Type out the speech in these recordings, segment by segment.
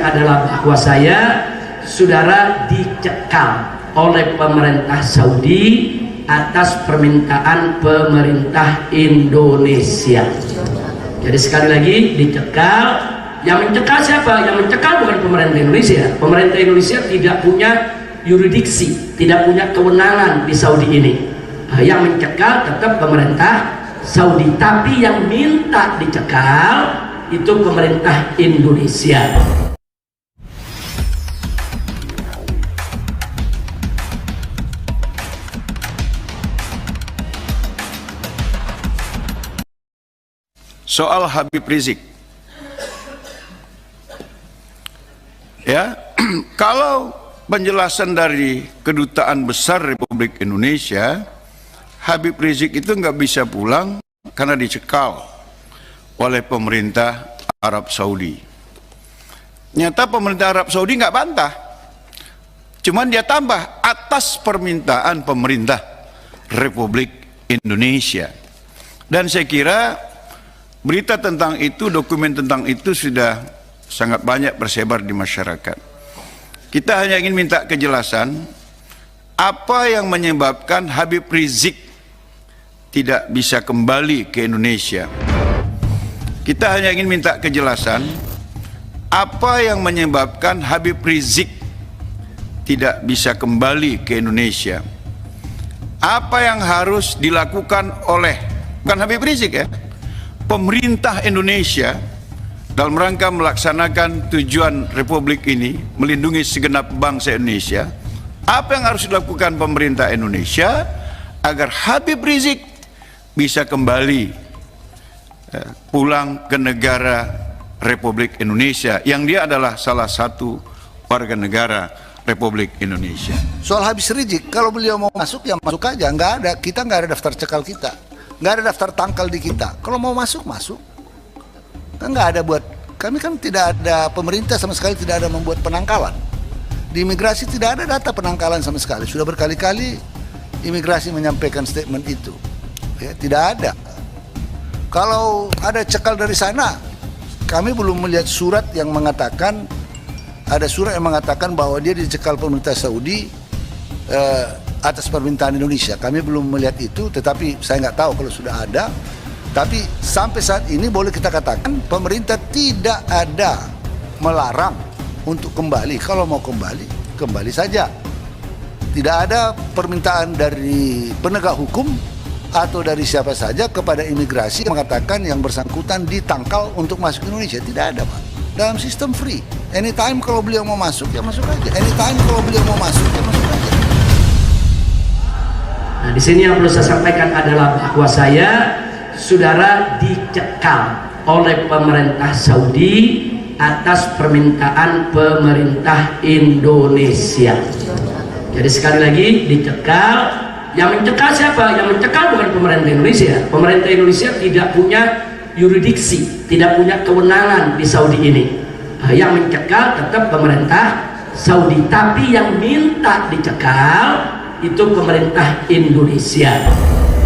adalah bahwa saudara dicekal oleh pemerintah Saudi atas permintaan pemerintah Indonesia. Jadi sekali lagi dicekal. Yang mencekal siapa? Yang mencekal bukan pemerintah Indonesia. Pemerintah Indonesia tidak punya yurisdiksi, tidak punya kewenangan di Saudi ini. Yang mencekal tetap pemerintah Saudi, tapi yang minta dicekal itu pemerintah Indonesia. Soal Habib Rizik, ya, kalau penjelasan dari Kedutaan Besar Republik Indonesia, Habib Rizik itu nggak bisa pulang karena dicekal oleh pemerintah Arab Saudi. Nyata pemerintah Arab Saudi nggak bantah, cuman dia tambah atas permintaan pemerintah Republik Indonesia. Dan saya kira berita tentang itu, dokumen tentang itu sudah sangat banyak bersebar di masyarakat. Kita hanya ingin minta kejelasan apa yang menyebabkan Habib Rizik tidak bisa kembali ke Indonesia. Kita hanya ingin minta kejelasan apa yang menyebabkan Habib Rizik tidak bisa kembali ke Indonesia. Apa yang harus dilakukan oleh, bukan Habib Rizik ya, pemerintah Indonesia dalam rangka melaksanakan tujuan Republik ini, melindungi segenap bangsa Indonesia. Apa yang harus dilakukan pemerintah Indonesia agar Habib Rizik bisa kembali pulang ke negara Republik Indonesia, yang dia adalah salah satu warga negara Republik Indonesia. Soal Habib Rizik, kalau beliau mau masuk ya masuk aja, kita nggak ada daftar cekal kita. Nggak ada daftar tangkal di kita. Kalau mau masuk, masuk. Kan nggak ada buat, kami kan tidak ada, pemerintah sama sekali tidak ada membuat penangkalan. Di imigrasi tidak ada data penangkalan sama sekali. Sudah berkali-kali imigrasi menyampaikan statement itu. Ya, tidak ada. Kalau ada cekal dari sana, kami belum melihat surat yang mengatakan, ada surat yang mengatakan bahwa dia dicekal pemerintah Saudi atas permintaan Indonesia. Kami belum melihat itu, tetapi saya nggak tahu kalau sudah ada. Tapi sampai saat ini boleh kita katakan pemerintah tidak ada melarang untuk kembali. Kalau mau kembali, kembali saja. Tidak ada permintaan dari penegak hukum atau dari siapa saja kepada imigrasi yang mengatakan yang bersangkutan ditangkal untuk masuk Indonesia. Tidak ada, Pak. Dalam sistem free. Anytime kalau beliau mau masuk, ya masuk aja. Anytime kalau beliau mau masuk, ya masuk aja. Nah, di sini yang perlu saya sampaikan adalah bahwa saudara dicekal oleh pemerintah Saudi atas permintaan pemerintah Indonesia. Jadi sekali lagi dicekal. Yang mencekal siapa? Yang mencekal bukan pemerintah Indonesia. Pemerintah Indonesia tidak punya yurisdiksi, tidak punya kewenangan di Saudi ini. Yang mencekal tetap pemerintah Saudi, tapi yang minta dicekal itu pemerintah Indonesia.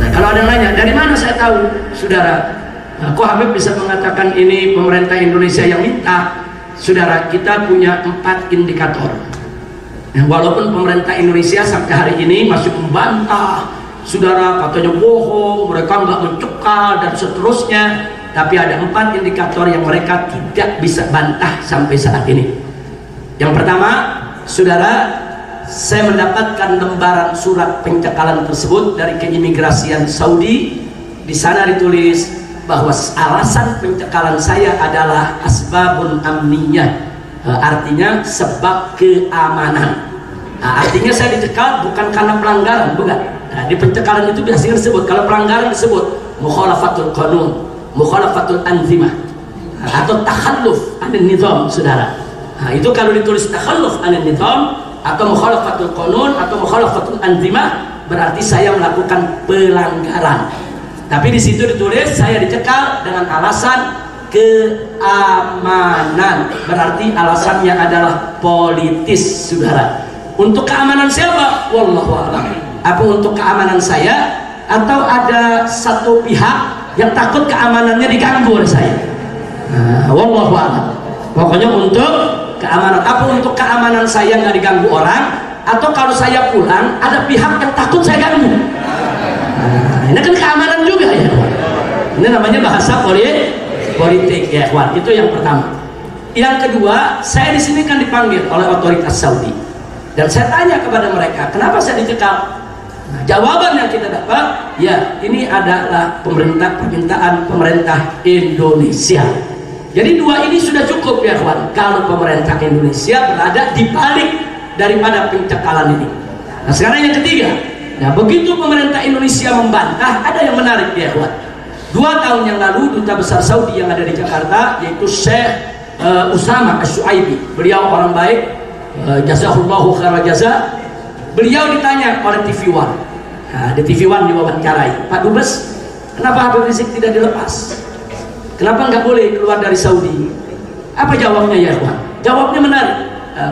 Nah, kalau ada yang nanya, dari mana saya tahu, saudara? Kok Habib bisa mengatakan ini pemerintah Indonesia yang minta? Saudara, kita punya 4 indikator. Walaupun pemerintah Indonesia sampai hari ini masih membantah, saudara, katanya bohong, mereka nggak mencekal dan seterusnya, tapi ada 4 indikator yang mereka tidak bisa bantah sampai saat ini. Yang pertama, saudara, saya mendapatkan lembaran surat pencekalan tersebut dari keimigrasian Saudi. Di sana ditulis bahwa alasan pencekalan saya adalah asbabun amniyah, artinya sebab keamanan. Nah, artinya saya dicekal bukan karena pelanggaran, bukan. Nah, di pencekalan itu biasanya disebut, kalau pelanggaran disebut mukhalafatul qanun, mukhalafatul anzimah, atau takhalluf anin nizam, saudara. Nah, itu kalau ditulis takhalluf anin nizam atau mukhalafatul qanun atau mukhalafatul anzimah, berarti saya melakukan pelanggaran. Tapi di situ ditulis saya dicekal dengan alasan keamanan, berarti alasannya adalah politis, saudara. Untuk keamanan siapa? Wallahu a'lam. Apa untuk keamanan saya, atau ada satu pihak yang takut keamanannya diganggu oleh saya? Wallahu a'lam. Pokoknya untuk Keamanan. Apa untuk keamanan saya nggak diganggu orang, atau kalau saya pulang ada pihak yang takut saya ganggu? Nah, ini kan keamanan juga ya. Ini namanya bahasa politik ya, kawan. Itu yang pertama. Yang kedua, saya di sini kan dipanggil oleh otoritas Saudi, dan saya tanya kepada mereka, kenapa saya dicekal? Nah, jawaban yang kita dapat, ya ini adalah permintaan pemerintah Indonesia. Jadi dua ini sudah cukup ya kawan, kalau pemerintah Indonesia berada di balik daripada pencekalan ini. Nah sekarang yang ketiga, nah begitu pemerintah Indonesia membantah, ada yang menarik ya kawan. 2 tahun yang lalu duta besar Saudi yang ada di Jakarta, yaitu Syekh Usama Asy-Syuaibi, beliau orang baik, jazahullahu khairal jaza. Beliau ditanya oleh TV One, nah, di TV One diwawancarai, Pak Dubes, kenapa Habib Rizik tidak dilepas? Kenapa nggak boleh keluar dari Saudi? Apa jawabnya ya kawan? Jawabnya menarik.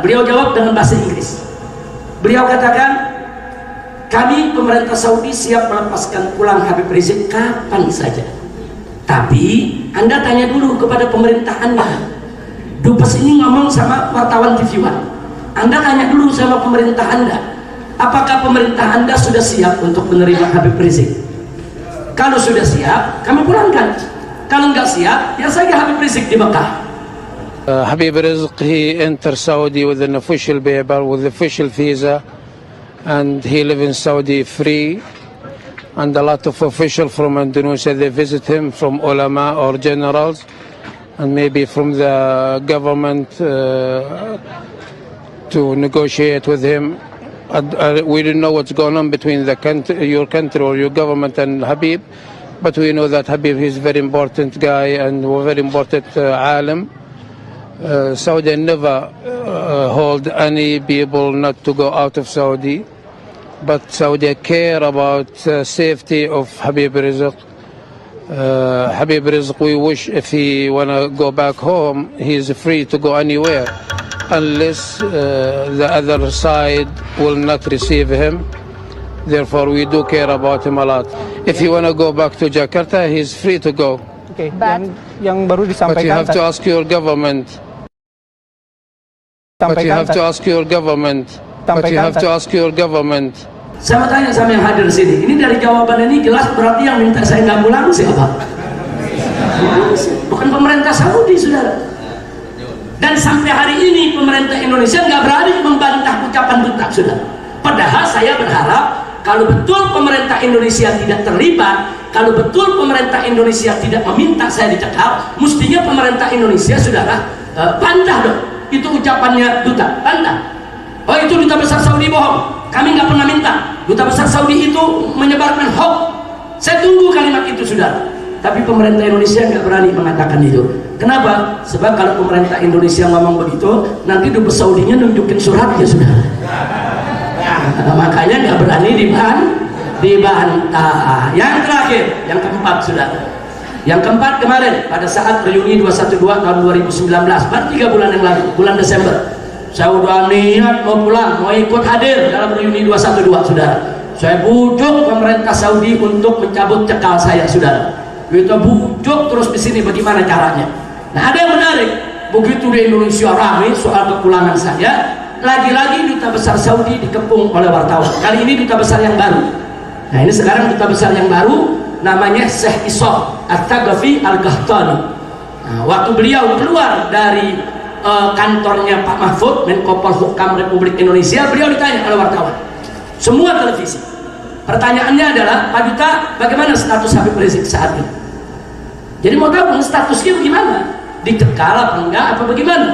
Beliau jawab dengan bahasa Inggris. Beliau katakan, kami pemerintah Saudi siap melepaskan pulang Habib Rizik kapan saja. Tapi Anda tanya dulu kepada pemerintah Anda. Dubes ini ngomong sama wartawan TV One. Anda tanya dulu sama pemerintah Anda, apakah pemerintah Anda sudah siap untuk menerima Habib Rizik? Kalau sudah siap, kami pulangkan. Kalau nggak siap, ya saja Habib Rizik di Mekah. Habib Rizik, he entered Saudi with an official paper, with official visa, and he live in Saudi free. And a lot of officials from Indonesia, they visit him, from ulama or generals, and maybe from the government to negotiate with him. We don't know what's going on between the country, your country or your government and Habib, but we know that Habib is a very important guy and a very important alim. Saudi never hold any people not to go out of Saudi, but Saudi care about safety of Habib Rizik. Habib Rizik, we wish if he wanna go back home, he is free to go anywhere, unless the other side will not receive him. Therefore, we do care about him a lot. If he wanna go back to Jakarta, he's free to go. Okay. Yang baru disampaikan. But you have to ask your government. But you have to ask your government. But you have to ask your government. Saya mau tanya sama yang hadir sini, ini dari jawaban ini jelas berarti yang minta saya nggak pulang siapa? Bukan pemerintah Saudi, saudara. Dan sampai hari ini pemerintah Indonesia nggak berani membantah ucapan duta, saudara. Padahal saya berharap kalau betul pemerintah Indonesia tidak terlibat, kalau betul pemerintah Indonesia tidak meminta saya dicekal, mestinya pemerintah Indonesia, saudara, bantah dong. Itu ucapannya duta, bantah. Oh itu duta besar Saudi bohong, kami nggak pernah minta. Duta besar Saudi itu menyebarkan hoax. Saya tunggu kalimat itu, saudara. Tapi pemerintah Indonesia nggak berani mengatakan itu. Kenapa? Sebab kalau pemerintah Indonesia ngomong begitu, nanti dubes Saudinya nunjukin suratnya, saudara. Nah, makanya nggak berani dibantah. Yang terakhir, yang keempat, saudara. Yang keempat kemarin pada saat reuni 212 tahun 2019, baru 3 bulan yang lalu, bulan Desember, saya udah niat mau pulang, mau ikut hadir dalam reuni 212, saudara. Saya bujuk pemerintah Saudi untuk mencabut cekal saya, saudara. Kita bujuk terus di sini bagaimana caranya. Nah ada yang menarik, begitu di Indonesia ramai soal kepulangan saya, lagi-lagi duta besar Saudi dikepung oleh wartawan. Kali ini duta besar yang baru. Nah ini sekarang duta besar yang baru, namanya Syekh Ishaq Al-Thaqafi Al-Qahtani. Nah, waktu beliau keluar dari kantornya Pak Mahfud, Menko Polhukam Republik Indonesia, beliau ditanya oleh wartawan, semua televisi. Pertanyaannya adalah, Pak Duta, bagaimana status Habib Rizik saat ini? Jadi mau tahu statusnya bagaimana? Dicekal apa enggak, apa bagaimana?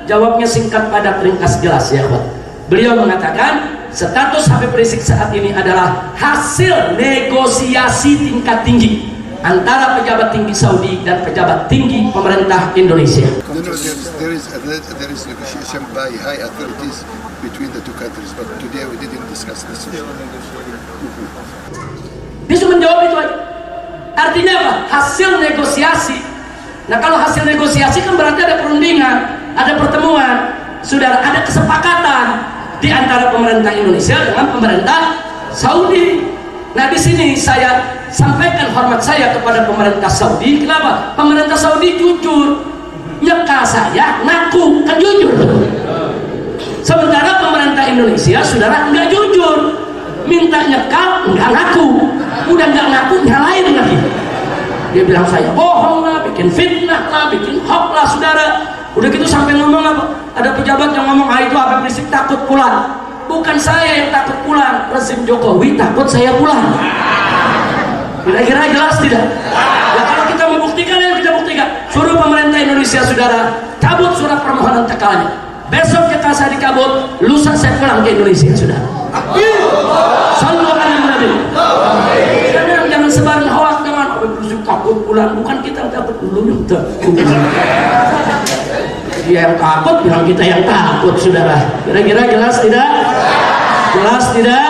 Jawabnya singkat padat ringkas jelas ya, Pak. Beliau mengatakan status Habib Rizik saat ini adalah hasil negosiasi tingkat tinggi antara pejabat tinggi Saudi dan pejabat tinggi pemerintah Indonesia. There is negotiation by high authorities between the two countries, but today we didn't discuss this issue. Dia cuma menjawab itu aja. Artinya apa? Hasil negosiasi. Nah kalau hasil negosiasi kan berarti ada perundingan, ada pertemuan, sudah ada kesepakatan di antara pemerintah Indonesia dengan pemerintah Saudi. Nah di sini saya sampaikan hormat saya kepada pemerintah Saudi. Kenapa? Pemerintah Saudi jujur, nyekal saya, ngaku, kan jujur. Indonesia, saudara, nggak jujur, minta nyekal, nggak ngaku, udah nggak ngaku, nyalain lagi. Dia bilang saya bohong lah, bikin fitnah lah, bikin hoax lah, saudara. Udah gitu sampai ngomong apa? Ada pejabat yang ngomong, itu Habib Rizik takut pulang. Bukan saya yang takut pulang, rezim Jokowi takut saya pulang. Kira-kira jelas tidak? Ya kalau kita membuktikan, yang kita buktikan. Suruh pemerintah Indonesia, saudara, cabut surat permohonan cekalnya. Besok cekal saya dicabut, lusa saya pulang ke Indonesia, saudara. Sallu ala Nabi. Jangan sebarin hoax dengan Habib Rizik takut pulang. Bukan kita takut, dulu dia yang takut, bilang kita yang takut, saudara. Kira-kira jelas tidak? Jelas tidak?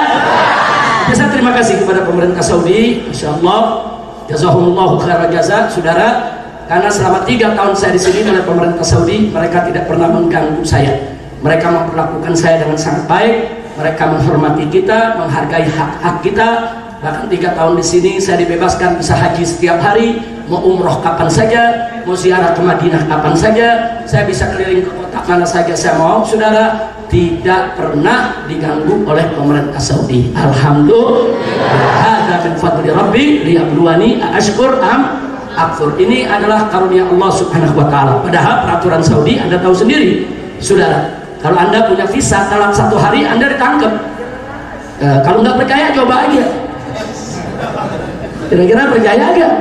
Ya, saya terima kasih kepada pemerintah Saudi, insyaallah jazahumullahu khairan jaza, saudara, karena selama 3 tahun saya di sini oleh pemerintah Saudi, mereka tidak pernah mengganggu saya. Mereka memperlakukan saya dengan sangat baik, mereka menghormati kita, menghargai hak-hak kita. Bahkan 3 tahun di sini saya dibebaskan bisa haji setiap hari, mau umroh kapan saja, mau ziarah ke Madinah kapan saja, saya bisa keliling ke kota mana saja saya mau, saudara. Tidak pernah diganggu oleh pemerintah Saudi. Alhamdulillah. Hada min fadli Rabbi liyabluwani ashkur am akfur. Ini adalah karunia Allah Subhanahu wa taala. Padahal peraturan Saudi Anda tahu sendiri, saudara. Kalau Anda punya visa dalam 1 hari Anda ditangkap. Kalau nggak percaya coba aja. Kira-kira percaya nggak?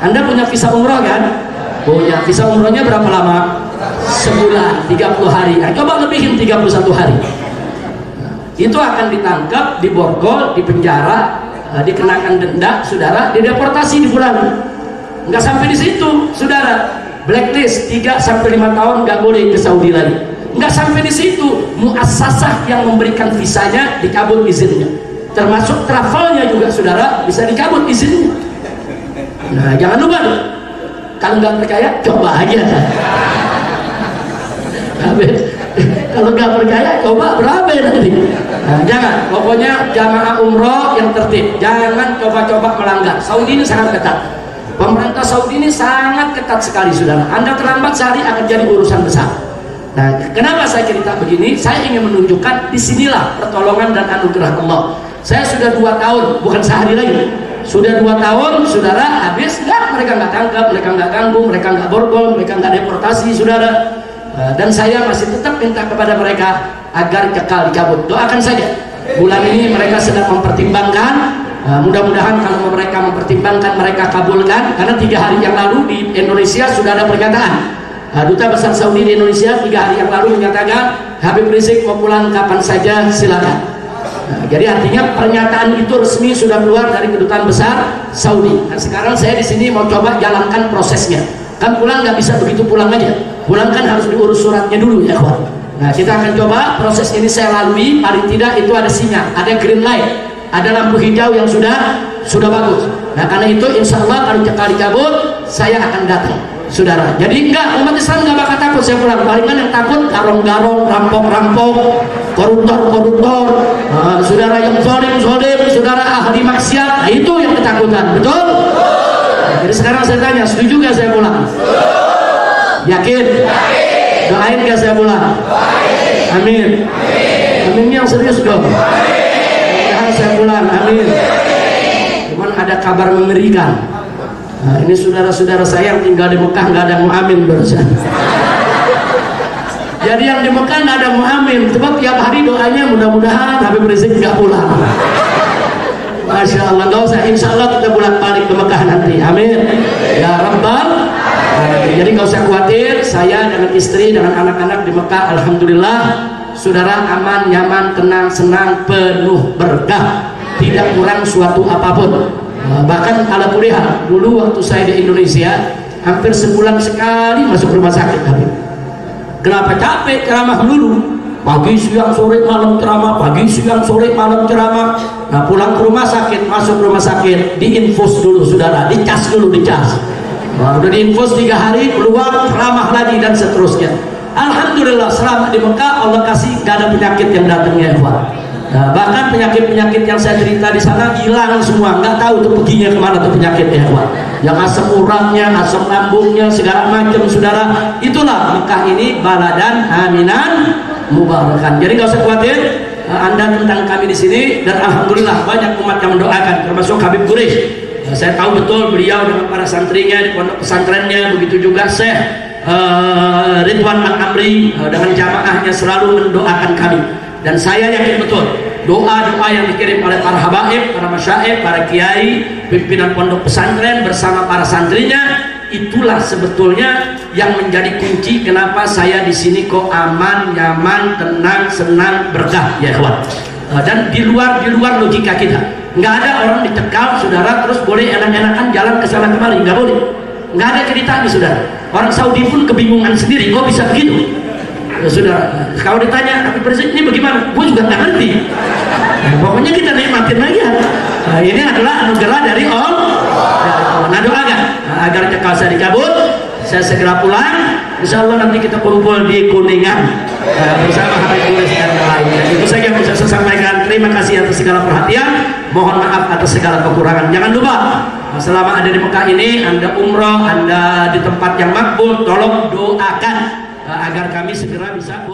Anda punya visa umroh kan? Punya. Visa umrohnya berapa lama? Sebulan, 30 hari. Nah, coba lebihin 31 hari. Itu akan ditangkap, diborgol, dipenjara, dikenakan denda, saudara, dideportasi di bulan. Nggak sampai di situ, saudara. Blacklist 3 sampai 5 tahun nggak boleh ke Saudi lagi. Nggak sampai di situ, muassasah yang memberikan visanya dicabut izinnya. Termasuk travelnya juga, saudara, bisa dicabut izinnya. Nah, jangan lupa dong. Kalau nggak percaya, coba aja. Kalau nggak percaya, coba berapa nanti. Nah, jangan, pokoknya jamaah umroh yang tertib, jangan coba-coba melanggar. Saudi ini sangat ketat. Pemerintah Saudi ini sangat ketat sekali, saudara. Anda terlambat sehari akan jadi urusan besar. Nah, kenapa saya cerita begini? Saya ingin menunjukkan disinilah pertolongan dan anugerah Allah. Saya sudah 2 tahun, bukan sehari lagi. Sudah 2 tahun, saudara, habis nggak, mereka nggak tangkap, mereka nggak ganggu, mereka nggak borgol, mereka nggak deportasi, saudara. Dan saya masih tetap minta kepada mereka agar cekal dicabut. Doakan saja. Bulan ini mereka sedang mempertimbangkan. Mudah-mudahan kalau mereka mempertimbangkan, mereka kabulkan. Karena 3 hari yang lalu di Indonesia sudah ada pernyataan. Duta Besar Saudi di Indonesia 3 hari yang lalu menyatakan Habib Rizik mau pulang kapan saja, silakan. Jadi artinya pernyataan itu resmi sudah keluar dari kedutaan besar Saudi. Nah, sekarang saya di sini mau coba jalankan prosesnya. Kan pulang nggak bisa begitu pulang aja. Pulang kan harus diurus suratnya dulu, ya kawan. Nah, kita akan coba proses ini saya lalui. Paling tidak itu ada sinyal, ada green light, ada lampu hijau yang sudah bagus. Nah, karena itu insya Allah kalau cekal dicabut, saya akan datang, saudara. Jadi enggak, umat Islam nggak bakal takut saya pulang. Palingan yang takut garong-garong, rampok-rampok, koruptor-koruptor, saudara yang zolim, saudara ahli maksiat. Nah, itu yang ketakutan, betul? Nah, jadi sekarang saya tanya, setuju gak saya pulang? Yakin? Doain gak saya pulang? Amin. Amin yang serius dong. Mudah-mudahan saya pulang, amin. Cuman ada kabar mengerikan. Nah, ini saudara-saudara saya yang tinggal di Mekah nggak ada yang mau amin barusan. Jadi yang di Mekah nggak ada yang mau amin. Sebab tiap hari doanya mudah-mudahan Habib Rizik nggak pulang. Masya Allah, nggak usah. Insya Allah kita pulang balik ke Mekah nanti. Amin. Ya Rabbal. Jadi nggak usah khawatir. Saya dengan istri, dengan anak-anak di Mekah, alhamdulillah, saudara aman, nyaman, tenang, senang, penuh berkah, tidak kurang suatu apapun. Bahkan ala kuliah dulu waktu saya di Indonesia hampir sebulan sekali masuk rumah sakit. Kenapa? Capek ceramah dulu, pagi siang sore malam ceramah, pagi siang sore malam ceramah. Nah, pulang ke rumah sakit, masuk rumah sakit, diinfus dulu, saudara, dicas dulu, dicas. Nah, udah diinfus 3 hari, keluar ceramah lagi dan seterusnya. Alhamdulillah selama di Mekah Allah kasih gak ada penyakit yang datangnya, Nah, bahkan penyakit-penyakit yang saya cerita di sana hilang semua, nggak tahu tuh perginya kemana tuh penyakitnya, yang asam uratnya, asam lambungnya, segala macam, saudara. Itulah Mekah ini baladan aminan mubarakan. Jadi nggak usah khawatir Anda tentang kami di sini, dan alhamdulillah banyak umat yang mendoakan, termasuk Habib Quraish. Saya tahu betul beliau dengan para santrinya di pondok pesantrennya, begitu juga Syekh Ridwan Al-Amri dengan jamaahnya selalu mendoakan kami. Dan saya yakin betul doa-doa yang dikirim oleh para habaib, para masyaikh, para kiai, pimpinan pondok pesantren bersama para santrinya, itulah sebetulnya yang menjadi kunci kenapa saya di sini kok aman, nyaman, tenang, senang, berkah ya kawan. Dan di luar logika kita, nggak ada orang dicekal saudara terus boleh enak-enakan jalan ke sana kemari, nggak boleh, nggak ada ceritanya saudara. Orang Saudi pun kebingungan sendiri kok bisa begitu ya, saudara. Kalau ditanya Habib Rizik ini bagaimana, gue juga nggak ngerti. Pokoknya kita nikmatin aja. Ini adalah anugerah dari Allah. Nah, doakan agar cekal saya dicabut, saya segera pulang. Insya Allah nanti kita kumpul di Kuningan bersama Habib Quraish dan lainnya. Itu saja yang bisa saya sampaikan. Terima kasih atas segala perhatian. Mohon maaf atas segala kekurangan. Jangan lupa, selama ada di Mekah ini, Anda umroh, Anda di tempat yang makbul, tolong doakan agar kami segera bisa